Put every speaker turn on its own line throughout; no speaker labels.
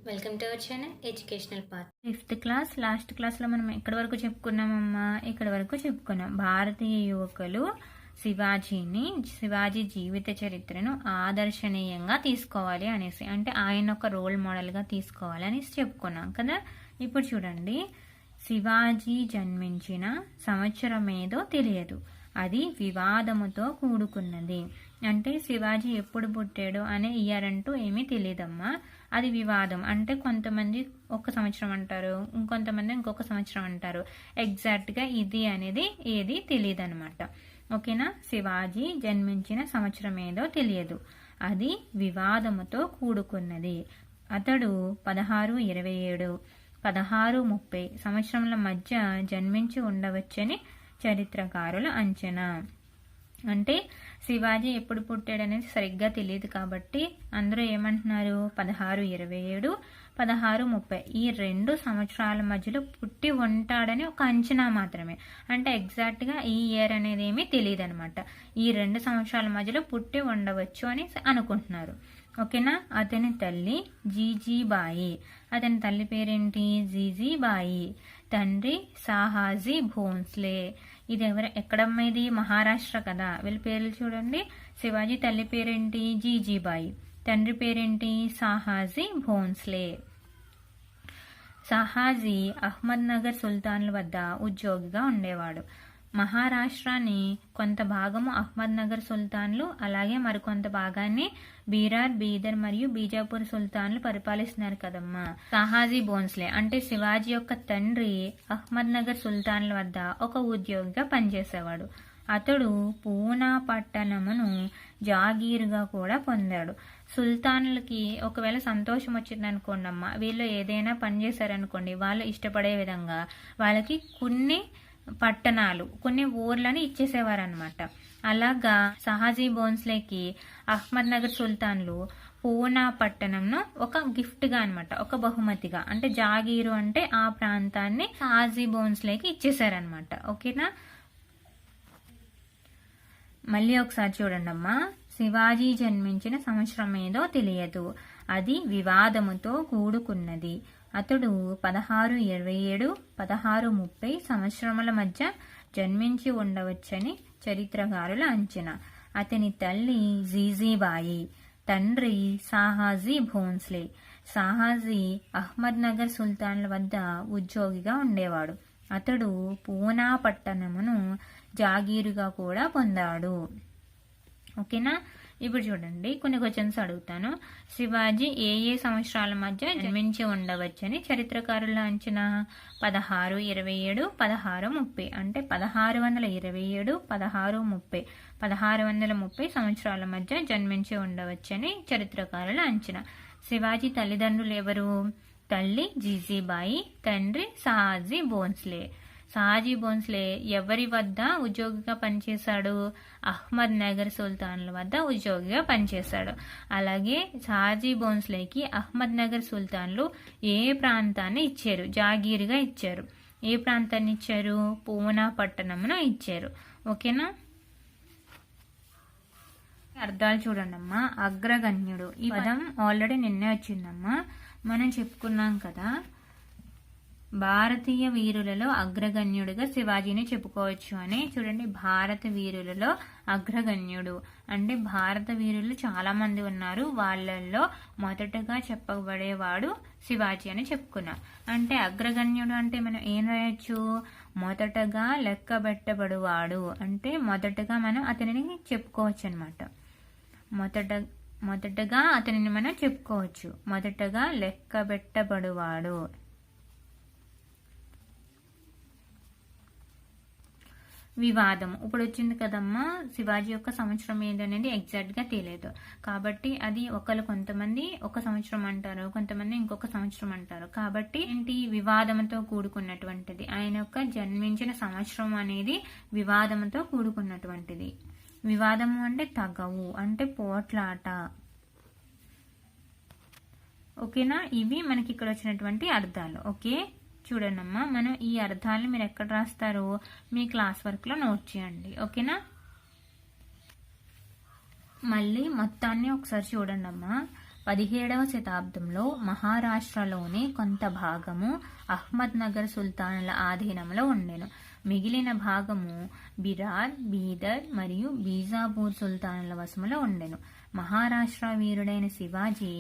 Welcome to our channel educational part.
Fifth class last క్లాస్లో మనం ఎక్కడి వరకు చెప్పుకున్నామమ్మా? ఇక్కడ వరకు చెప్పుకున్నాం. భారతీయ యువకులు శివాజీ జీవిత చరిత్రను ఆదర్శనీయంగా తీసుకోవాలి అనేసి, అంటే ఆయన ఒక రోల్ మోడల్గా తీసుకోవాలి అనేసి చెప్పుకున్నాం కదా. ఇప్పుడు చూడండి, శివాజీ జన్మించిన సంవత్సరం ఏదో తెలియదు, అది వివాదముతో కూడుకున్నది. అంటే శివాజీ ఎప్పుడు పుట్టాడు అనే ఇయర్ అంటూ ఏమీ తెలియదమ్మా, అది వివాదం. అంటే కొంతమంది ఒక సంవత్సరం అంటారు, ఇంకొంతమంది ఇంకొక సంవత్సరం అంటారు. ఎగ్జాక్ట్గా ఇది అనేది ఏది తెలియదు అనమాట. ఓకేనా? శివాజీ జన్మించిన సంవత్సరం ఏదో తెలియదు, అది వివాదముతో కూడుకున్నది. అతడు 1627, 1630 సంవత్సరముల మధ్య జన్మించి ఉండవచ్చని చరిత్రకారుల అంచనా. అంటే శివాజీ ఎప్పుడు పుట్టాడనేది సరిగ్గా తెలియదు కాబట్టి అందరూ ఏమంటున్నారు, 1627, 1630 ఈ 2 సంవత్సరాల మధ్యలో పుట్టి ఉంటాడని ఒక అంచనా మాత్రమే. అంటే ఎగ్జాక్ట్గా ఈ ఇయర్ అనేది ఏమీ తెలియదు అనమాట. ఈ 2 సంవత్సరాల మధ్యలో పుట్టి ఉండవచ్చు అని అనుకుంటున్నారు. ఓకేనా? అతని తల్లి జీజీబాయి. అతని తల్లి పేరేంటి? జీజీబాయి. తండ్రి సాహాజీ భోన్స్లే. ఇది ఎక్కడమ్మా? ఇది మహారాష్ట్ర కదా. వీళ్ళ పేర్లు చూడండి. శివాజీ తల్లి పేరేంటి? జీజీబాయి. తండ్రి పేరేంటి? సాహాజీ భోన్స్లే. సాహాజీ అహ్మద్నగర్ సుల్తాన్ల వద్ద ఉద్యోగిగా ఉండేవాడు. మహారాష్ట్రాన్ని కొంత భాగము అహ్మద్నగర్ సుల్తాన్లు, అలాగే మరికొంత భాగాన్ని బీరార్, బీదర్ మరియు బీజాపూర్ సుల్తాన్లు పరిపాలిస్తున్నారు కదమ్మా. సాహాజీ భోన్స్లే అంటే శివాజీ యొక్క తండ్రి అహ్మద్నగర్ సుల్తాన్ల వద్ద ఒక ఉద్యోగిగా పనిచేసేవాడు. అతడు పూనా పట్టణమును జాగీరుగా కూడా పొందాడు. సుల్తాన్లకి ఒకవేళ సంతోషం వచ్చిందనుకోండి అమ్మ, వీళ్ళు ఏదైనా పని చేశారనుకోండి, వాళ్ళు ఇష్టపడే విధంగా వాళ్ళకి కొన్ని పట్టణాలు, కొన్ని ఊర్లను ఇచ్చేసేవారనమాట. అలాగా సాహాజీ భోన్స్లేకి అహ్మద్నగర్ సుల్తాన్లు పూనా పట్టణంను ఒక గిఫ్ట్గా అనమాట, ఒక బహుమతిగా, అంటే జాగీరు అంటే ఆ ప్రాంతాన్ని సాహాజీ భోన్స్లేకి ఇచ్చేసారనమాట. ఓకేనా? మళ్ళీ ఒకసారి చూడండి అమ్మా. శివాజీ జన్మించిన సంవత్సరం ఏదో తెలియదు, అది వివాదముతో కూడుకున్నది. అతడు 1627, 1630 సంవత్సరముల మధ్య జన్మించి ఉండవచ్చని చరిత్రకారుల అంచనా. అతని తల్లి జీజీబాయి, తండ్రి సాహాజీ భోన్స్లే. సాహాజీ అహ్మద్నగర్ సుల్తాన్ల వద్ద ఉద్యోగిగా ఉండేవాడు. అతడు పూనా పట్టణమును జాగీరుగా కూడా పొందాడు. ఓకేనా? ఇప్పుడు చూడండి, కొన్ని క్వశ్చన్స్ అడుగుతాను. శివాజీ ఏ ఏ సంవత్సరాల మధ్య జన్మించి ఉండవచ్చని చరిత్రకారుల అంచనా? 1627, 1630 అంటే 1627, 1630 1630 సంవత్సరాల మధ్య జన్మించి ఉండవచ్చని చరిత్రకారుల అంచనా. శివాజీ తల్లిదండ్రులు ఎవరు? తల్లి జీజీబాయి, తండ్రి సాహాజీ భోన్స్లే. సాహాజీ భోన్స్లే ఎవరి వద్ద ఉద్యోగిగా పనిచేశాడు? అహ్మద్నగర్ సుల్తాన్ల వద్ద ఉద్యోగిగా పనిచేశాడు. అలాగే సాహాజీ భోన్స్లేకి అహ్మద్నగర్ సుల్తాన్లు ఏ ప్రాంతాన్ని ఇచ్చారు? జాగీరుగా ఇచ్చారు. ఏ ప్రాంతాన్ని ఇచ్చారు? పూనా పట్టణమును ఇచ్చారు. ఓకేనా? అర్థాలు చూడండి అమ్మా. అగ్రగణ్యుడు, ఈ పదం ఆల్రెడీ నిన్నే వచ్చిందమ్మా, మనం చెప్పుకున్నాం కదా. భారతీయ వీరులలో అగ్రగణ్యుడిగా శివాజీని చెప్పుకోవచ్చు అని. చూడండి, భారత వీరులలో అగ్రగణ్యుడు అంటే భారత వీరులు చాలా మంది ఉన్నారు, వాళ్ళల్లో మొదటగా చెప్పబడేవాడు శివాజీ అని చెప్పుకున్నాం. అంటే అగ్రగణ్యుడు అంటే మనం ఏం రాయొచ్చు? మొదటగా లెక్కబెట్టబడువాడు అంటే మొదటగా మనం అతనిని చెప్పుకోవచ్చు అనమాట. మొదటగా అతనిని మనం చెప్పుకోవచ్చు, మొదటగా లెక్కబెట్టబడువాడు. వివాదం ఇప్పుడు వచ్చింది కదమ్మా. శివాజీ యొక్క సంవత్సరం ఏంటనేది ఎగ్జాక్ట్గా తెలియదు కాబట్టి అది కొంతమంది ఒక సంవత్సరం అంటారు, కొంతమంది ఇంకొక సంవత్సరం అంటారు. కాబట్టి ఏంటి? వివాదంతో కూడుకున్నటువంటిది. ఆయన యొక్క జన్మించిన సంవత్సరం అనేది వివాదంతో కూడుకున్నటువంటిది. వివాదము అంటే తగవు, అంటే పోట్లాట. ఓకేనా? ఇవి మనకి ఇక్కడ వచ్చినటువంటి అర్థాలు. ఓకే, చూడండి అమ్మా, మనం ఈ అర్థాలను మీరు ఎక్కడ రాస్తారో మీ క్లాస్ వర్క్లో నోట్ చేయండి. ఓకేనా? మళ్ళీ మొత్తాన్ని ఒకసారి చూడండి అమ్మా. 17వ శతాబ్దంలో మహారాష్ట్రలోని కొంత భాగము అహ్మద్నగర్ సుల్తానుల ఆధీనంలో ఉండెను. మిగిలిన భాగము బిరార్, బీదర్ మరియు బీజాపూర్ సుల్తానుల వశములో ఉండెను. మహారాష్ట్ర వీరుడైన శివాజీ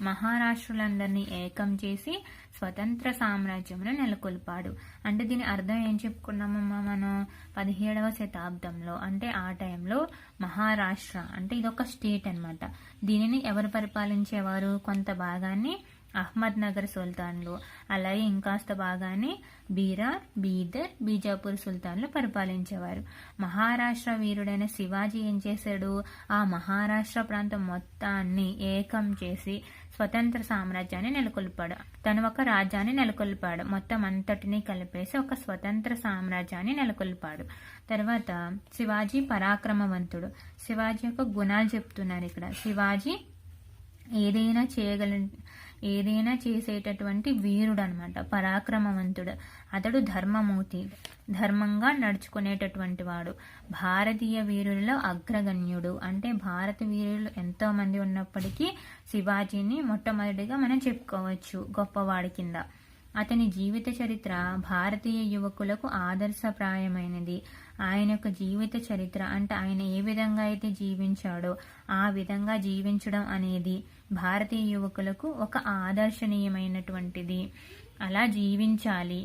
మహారాష్ట్రులందరినీ ఏకం చేసి స్వతంత్ర సామ్రాజ్యమును నెలకొల్పాడు. అంటే దీని అర్థం ఏం చెప్పుకున్నామమ్మా మనం? 17వ శతాబ్దంలో అంటే ఆ టైంలో మహారాష్ట్ర అంటే ఇదొక స్టేట్ అన్నమాట. దీనిని ఎవరు పరిపాలించేవారు? కొంత భాగాన్ని అహ్మద్నగర్ సుల్తాన్లు, అలాగే ఇంకాస్త భాగాన్ని బీరార్, బీదర్, బీజాపూర్ సుల్తాన్లు పరిపాలించేవారు. మహారాష్ట్ర వీరుడైన శివాజీ ఏం చేశాడు? ఆ మహారాష్ట్ర ప్రాంతం మొత్తాన్ని ఏకం చేసి స్వతంత్ర సామ్రాజ్యాన్ని నెలకొల్పాడు. తను ఒక రాజ్యాన్ని నెలకొల్పాడు. మొత్తం అంతటినీ కలిపేసి ఒక స్వతంత్ర సామ్రాజ్యాన్ని నెలకొల్పాడు. తర్వాత శివాజీ పరాక్రమవంతుడు. శివాజీ యొక్క గుణాలు చెప్తున్నారు ఇక్కడ. శివాజీ ఏదైనా చేసేటటువంటి వీరుడు అనమాట, పరాక్రమవంతుడు. అతడు ధర్మమూర్తి, ధర్మంగా నడుచుకునేటటువంటి వాడు. భారతీయ వీరులలో అగ్రగణ్యుడు. అంటే భారత వీరులు ఎంతో మంది ఉన్నప్పటికీ శివాజీని మొట్టమొదటిగా మనం చెప్పుకోవచ్చు గొప్పవాడి కింద. అతని జీవిత చరిత్ర భారతీయ యువకులకు ఆదర్శప్రాయమైనది. ఆయన యొక్క జీవిత చరిత్ర అంటే ఆయన ఏ విధంగా అయితే జీవించాడో ఆ విధంగా జీవించడం అనేది భారతీయ యువకులకు ఒక ఆదర్శనీయమైనటువంటిది. అలా జీవించాలి.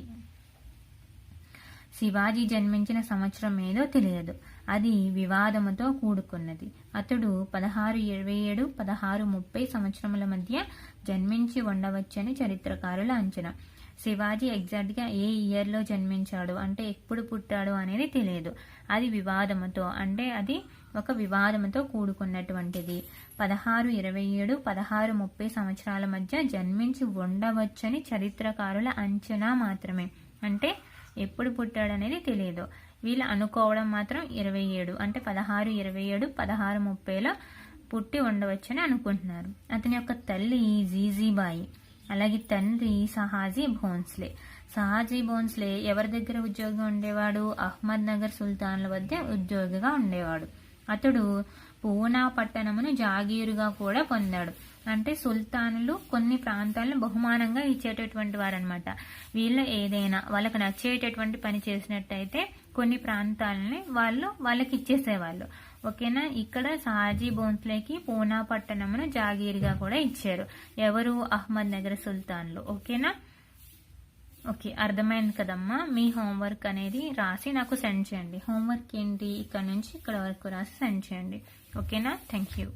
శివాజీ జన్మించిన సంవత్సరం ఏదో తెలియదు. అది వివాదముతో కూడుకున్నది. అతడు 1627, 1630 సంవత్సరముల మధ్య జన్మించి ఉండవచ్చని చరిత్రకారుల అంచనా. శివాజీ ఎగ్జాక్ట్గా ఏ ఇయర్లో జన్మించాడు అంటే ఎప్పుడు పుట్టాడు అనేది తెలియదు. అది వివాదముతో అంటే అది ఒక వివాదముతో కూడుకున్నటువంటిది. 1627, 1630 సంవత్సరాల మధ్య జన్మించి ఉండవచ్చని చరిత్రకారుల అంచనా మాత్రమే. అంటే ఎప్పుడు పుట్టాడు అనేది తెలియదు. వీళ్ళు అనుకోవడం మాత్రం 27 అంటే 1627, 1630లో పుట్టి ఉండవచ్చని అనుకుంటున్నారు. అతని యొక్క తల్లి జీజీబాయి, అలాగే తండ్రి సహాజీ భోన్స్లే. సహాజీ భోన్స్లే ఎవరి దగ్గర ఉద్యోగిగా ఉండేవాడు? అహ్మద్నగర్ సుల్తాన్ల వద్ద ఉద్యోగిగా ఉండేవాడు. అతడు పూనా పట్టణమును జాగీరుగా కూడా పొందాడు. అంటే సుల్తానులు కొన్ని ప్రాంతాలను బహుమానంగా ఇచ్చేటటువంటి వారనమాట. వీళ్ళు ఏదైనా వాళ్ళకి నచ్చేటటువంటి పని చేసినట్టయితే కొన్ని ప్రాంతాలని వాళ్ళకి ఇచ్చేసేవాళ్ళు. ఓకేనా? ఇక్కడ సహాజీ భోన్స్లేకి పూనా పట్టణమును జాగీరుగా కూడా ఇచ్చారు. ఎవరు? అహ్మద్నగర్ సుల్తాన్లు. ఓకేనా? ఓకే, అర్థమైంది కదమ్మా. మీ హోంవర్క్ అనేది రాసి నాకు సెండ్ చేయండి. హోంవర్క్ ఏంటి? ఇక్కడ నుంచి ఇక్కడ వరకు రాసి సెండ్ చేయండి. ఓకేనా? Thank you.